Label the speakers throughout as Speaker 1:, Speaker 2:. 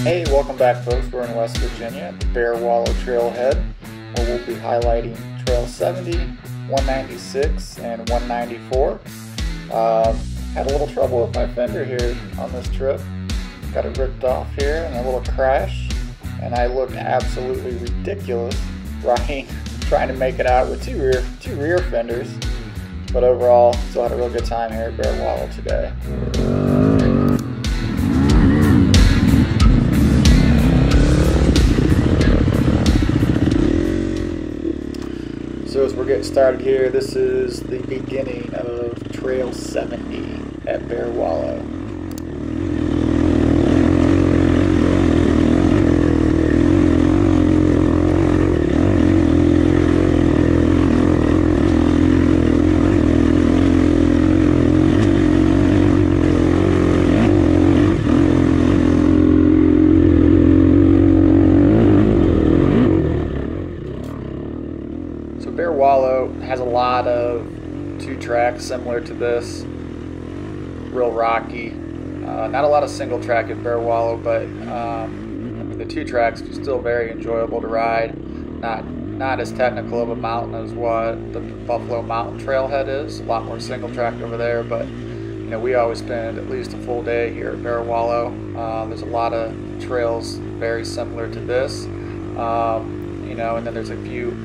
Speaker 1: Hey, welcome back folks. We're in West Virginia at the Bear Wallow Trailhead, where we'll be highlighting Trail 70, 196, and 194. Had a little trouble with my fender here on this trip. Got it ripped off here in a little crash, and I looked absolutely ridiculous trying to make it out with two rear fenders. But overall, still had a real good time here at Bear Wallow today. So as we're getting started here, this is the beginning of Trail 70 at Bear Wallow. Bear Wallow has a lot of two tracks similar to this, real rocky. Not a lot of single track at Bear Wallow, but the two tracks are still very enjoyable to ride. Not as technical of a mountain as what the Buffalo Mountain Trailhead is. A lot more single track over there, but we always spend at least a full day here at Bear Wallow. There's a lot of trails very similar to this, and then there's a few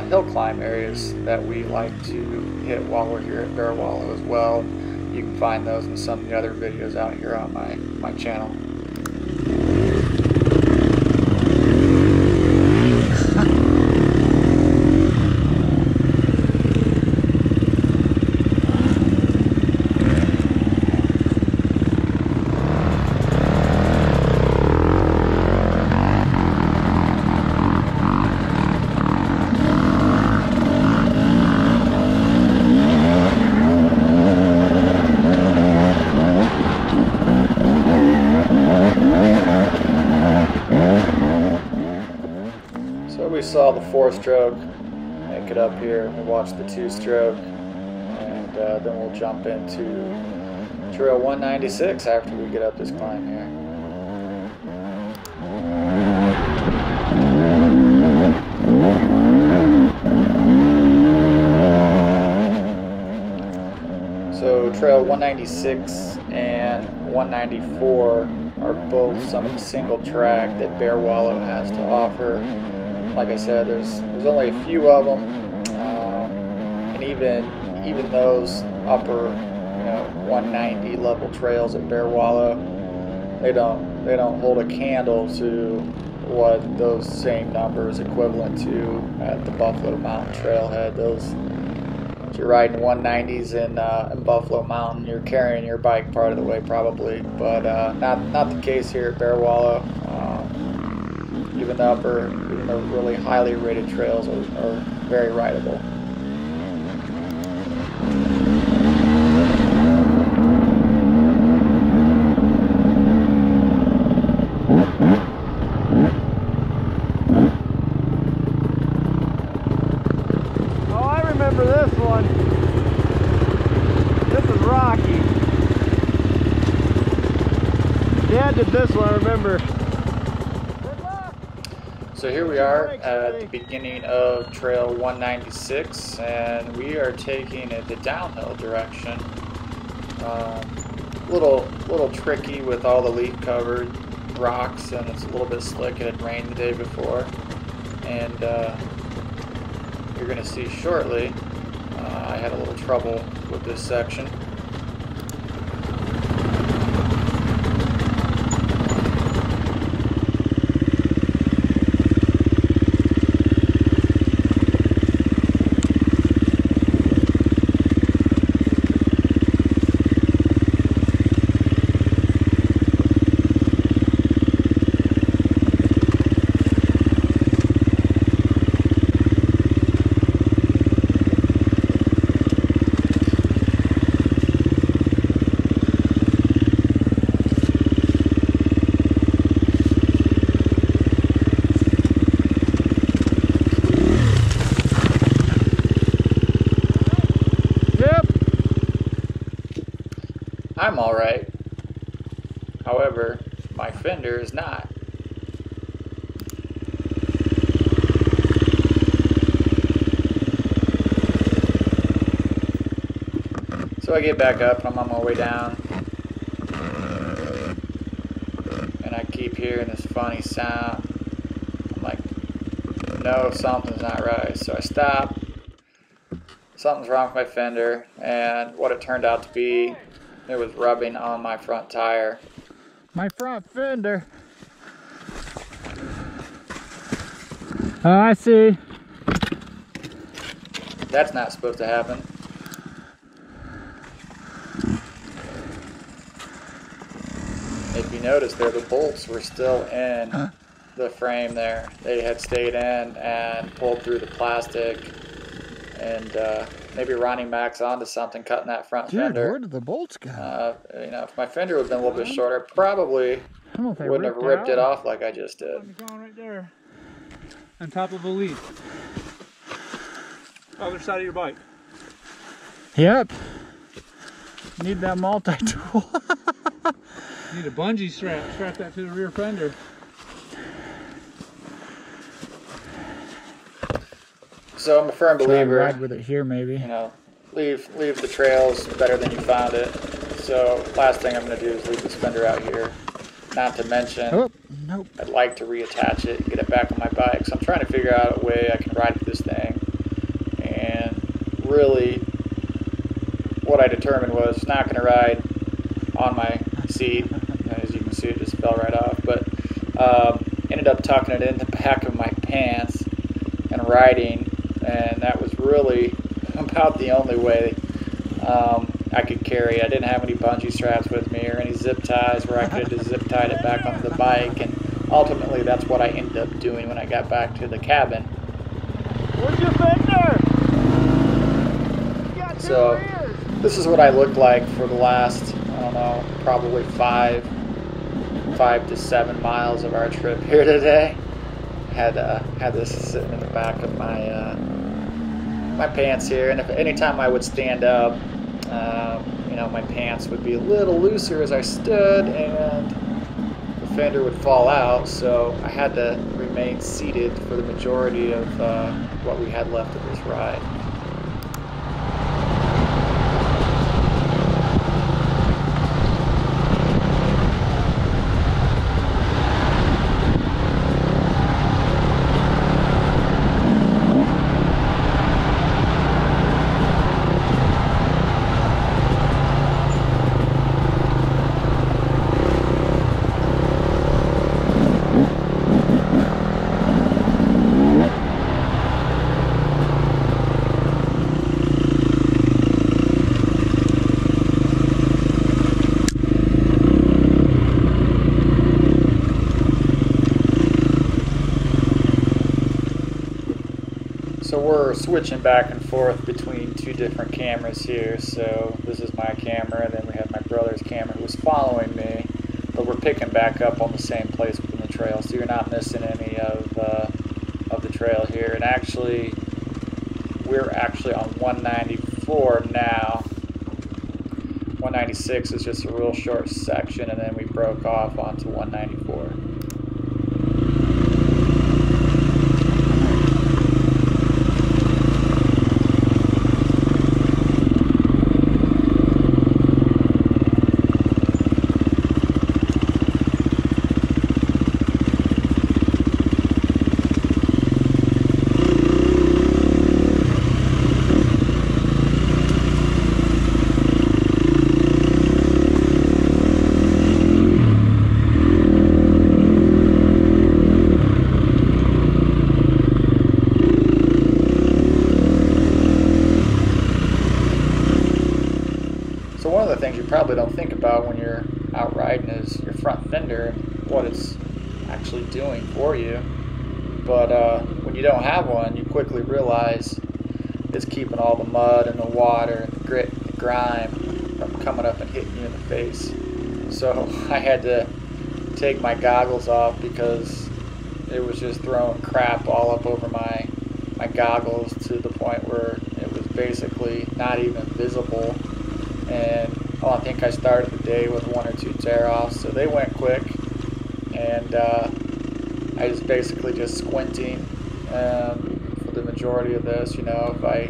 Speaker 1: hill climb areas that we like to hit while we're here at Bear Wallow as well. You can find those in some of the other videos out here on my channel. We saw the 4-stroke make it up here. We watched the 2-stroke, and then we'll jump into Trail 196 after we get up this climb here. So Trail 196 and 194 are both some of the single track that Bear Wallow has to offer. Like I said, there's only a few of them, and even those upper 190 level trails at Bear Wallow, they don't hold a candle to what those same numbers equivalent to at the Buffalo Mountain Trailhead. If you're riding 190s in Buffalo Mountain, you're carrying your bike part of the way probably, but not the case here at Bear Wallow. Even the really highly rated trails are very rideable.
Speaker 2: Oh, I remember this one. This is rocky. Dad did this one, I remember.
Speaker 1: So here we are at the beginning of Trail 196, and we are taking it the downhill direction. Little tricky with all the leaf-covered rocks, and it's a little bit slick. It had rained the day before, and you're going to see shortly. I had a little trouble with this section. I'm alright. However, my fender is not. So I get back up and I'm on my way down, and I keep hearing this funny sound. I'm like, no, something's not right. So I stop. Something's wrong with my fender, and what it turned out to be, it was rubbing on my front tire.
Speaker 2: My front fender. Oh, I see.
Speaker 1: That's not supposed to happen. If you notice there, the bolts were still in the frame there. They had stayed in and pulled through the plastic, and maybe Ronnie Mac's onto something, cutting that front fender.
Speaker 2: Where did the bolts go?
Speaker 1: You know, if my fender would have been a little bit shorter, probably wouldn't have ripped it off like I just did.
Speaker 3: Gone right there, on top of a leaf. Other side of your bike.
Speaker 2: Yep. Need that multi-tool.
Speaker 3: Need a bungee strap. Strap that to the rear fender.
Speaker 1: So I'm a firm believer.
Speaker 2: Ride with it here, maybe.
Speaker 1: You know, leave the trails better than you found it. So last thing I'm going to do is leave this fender out here. Not to mention, I'd like to reattach it, get it back on my bike. So I'm trying to figure out a way I can ride this thing. And really, what I determined was not going to ride on my seat. As you can see, it just fell right off. But ended up tucking it in the back of my pants and riding. And that was really about the only way I could carry. I didn't have any bungee straps with me or any zip ties where I could have just zip tied it back onto the bike, and ultimately that's what I ended up doing when I got back to the cabin.
Speaker 2: Where's your fender?
Speaker 1: So this is what I looked like for the last, I don't know, probably 5 to 7 miles of our trip here today. Had this sitting in the back of my my pants here, and if anytime I would stand up, you know, my pants would be a little looser as I stood, and the fender would fall out. So I had to remain seated for the majority of what we had left of this ride. So we're switching back and forth between 2 different cameras here. So this is my camera, and then we have my brother's camera who was following me. But we're picking back up on the same place within the trail, so you're not missing any of the trail here. And actually, we're actually on 194 now. 196 is just a real short section, and then we broke off onto 194. So one of the things you probably don't think about when you're out riding is your front fender and what it's actually doing for you. But when you don't have one, you quickly realize it's keeping all the mud and the water and the grit and the grime from coming up and hitting you in the face. So I had to take my goggles off because it was just throwing crap all up over my goggles to the point where it was basically not even visible. And I think I started the day with 1 or 2 tear-offs, so they went quick. And I was basically just squinting for the majority of this. You know, if I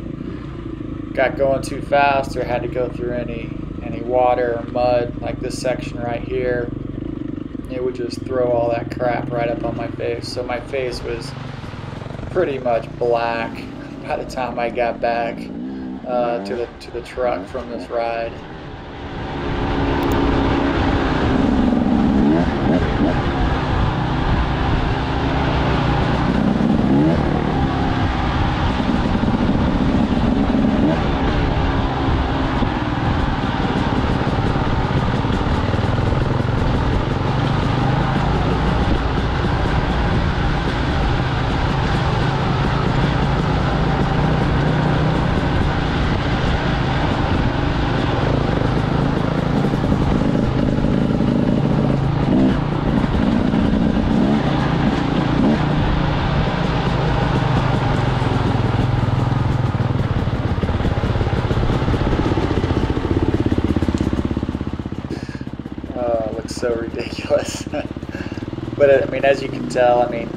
Speaker 1: got going too fast or had to go through any water or mud, like this section right here, it would just throw all that crap right up on my face. So my face was pretty much black by the time I got back to the truck from this ride. So ridiculous. But I mean, as you can tell, I mean,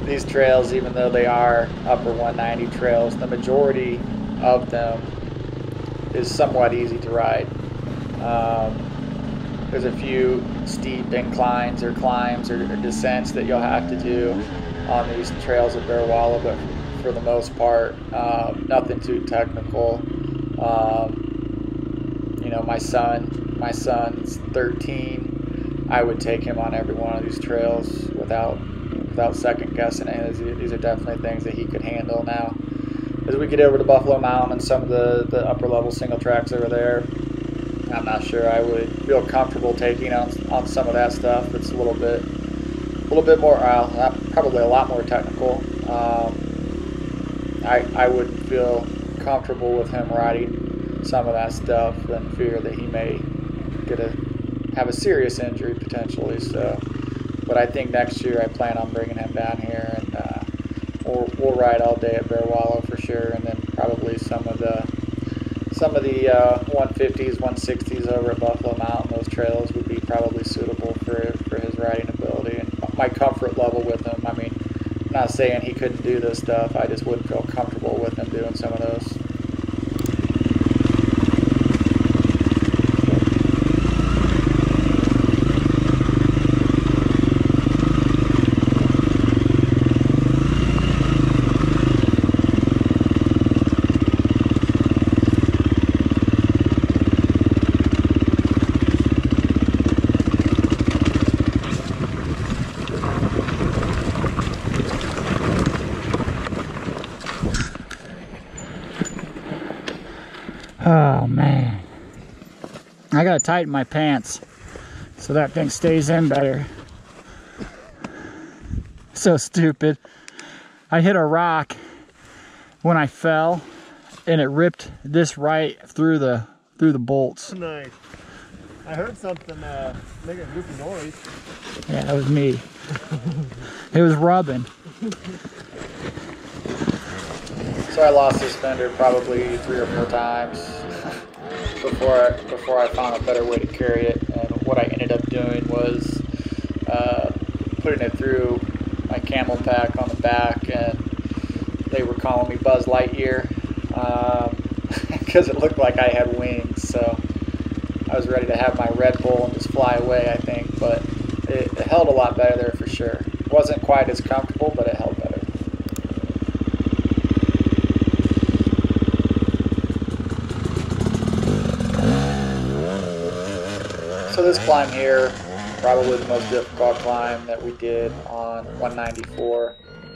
Speaker 1: these trails, even though they are upper 190 trails, the majority of them is somewhat easy to ride. There's a few steep inclines or climbs or descents that you'll have to do on these trails at Bear Wallow, but for the most part, nothing too technical. You know, my son's 13. I would take him on every one of these trails without second guessing it. These are definitely things that he could handle. Now, as we get over to Buffalo Mountain and some of the upper level single tracks over there, I'm not sure I would feel comfortable taking on some of that stuff. It's a little bit more, probably a lot more technical. I wouldn't feel comfortable with him riding some of that stuff and fear that he may have a serious injury potentially. So, but I think next year I plan on bringing him down here, and we'll ride all day at Bear Wallow for sure, and then probably some of the 150s, 160s over at Buffalo Mountain. Those trails would be probably suitable for his riding ability and my comfort level with him. I mean, I'm not saying he couldn't do this stuff. I just wouldn't feel comfortable with him doing some of those.
Speaker 2: Oh man, I gotta tighten my pants so that thing stays in better. So stupid. I hit a rock when I fell and it ripped this right through the bolts.
Speaker 4: Nice. I heard something making a goofy noise.
Speaker 2: Yeah, that was me. It was rubbing.
Speaker 1: So I lost this fender probably 3 or 4 times before I found a better way to carry it. And what I ended up doing was putting it through my camel pack on the back, and they were calling me Buzz Lightyear because it looked like I had wings. So I was ready to have my Red Bull and just fly away, I think. But it held a lot better there for sure. It wasn't quite as comfortable, but it held better. So this climb here, probably the most difficult climb that we did on 194.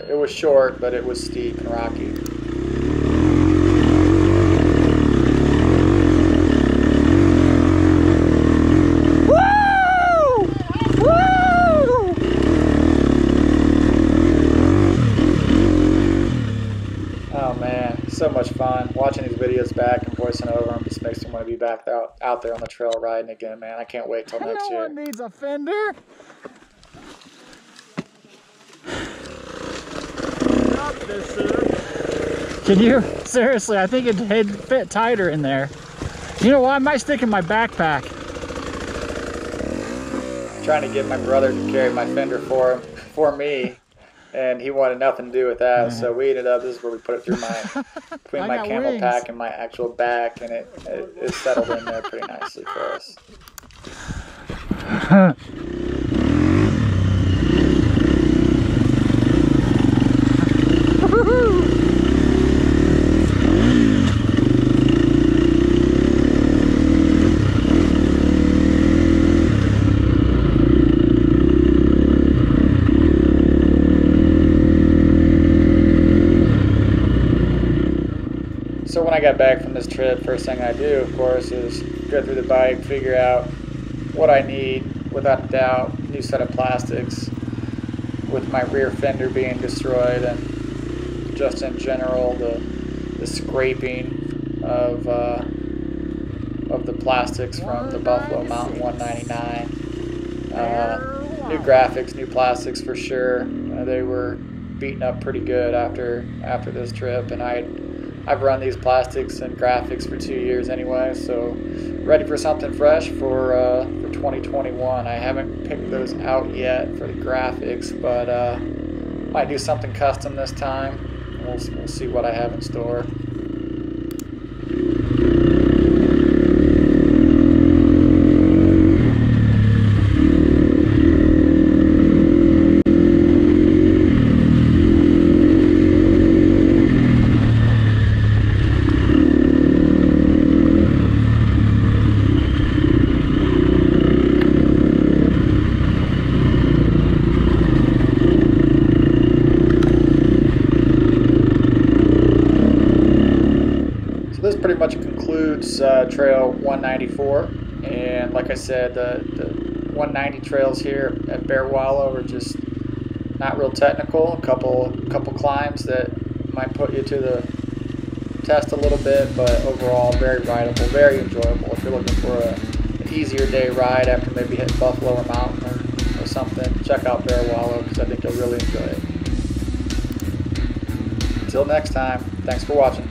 Speaker 1: It was short, but it was steep and rocky.
Speaker 2: Woo! Woo!
Speaker 1: Oh man, so much fun. Watching these videos back and voicing over them just makes me want to be back out there on the trail riding again, man. I can't wait till next year.
Speaker 2: No one needs a fender. Can you? Seriously, I think it'd fit tighter in there. You know what? I might stick in my backpack.
Speaker 1: Trying to get my brother to carry my fender for me. and he wanted nothing to do with that. So we ended up, this is where we put it through my between my camel
Speaker 2: wings.
Speaker 1: pack and my actual back, and it settled in there pretty nicely for us. So when I got back from this trip, first thing I do, of course, is go through the bike, figure out what I need. Without a doubt, new set of plastics, with my rear fender being destroyed, and just in general the scraping of the plastics from the Buffalo Mountain 199. New graphics, new plastics for sure. They were beaten up pretty good after this trip, and I've run these plastics and graphics for 2 years anyway, so ready for something fresh for 2021. I haven't picked those out yet for the graphics, but might do something custom this time. We'll see what I have in store. This pretty much concludes Trail 194, and like I said, the 190 trails here at Bear Wallow are just not real technical. A couple climbs that might put you to the test a little bit, but overall very rideable, very enjoyable. If you're looking for an easier day ride after maybe hitting Buffalo or Mountain or something, check out Bear Wallow, because I think you'll really enjoy it. Until next time, thanks for watching.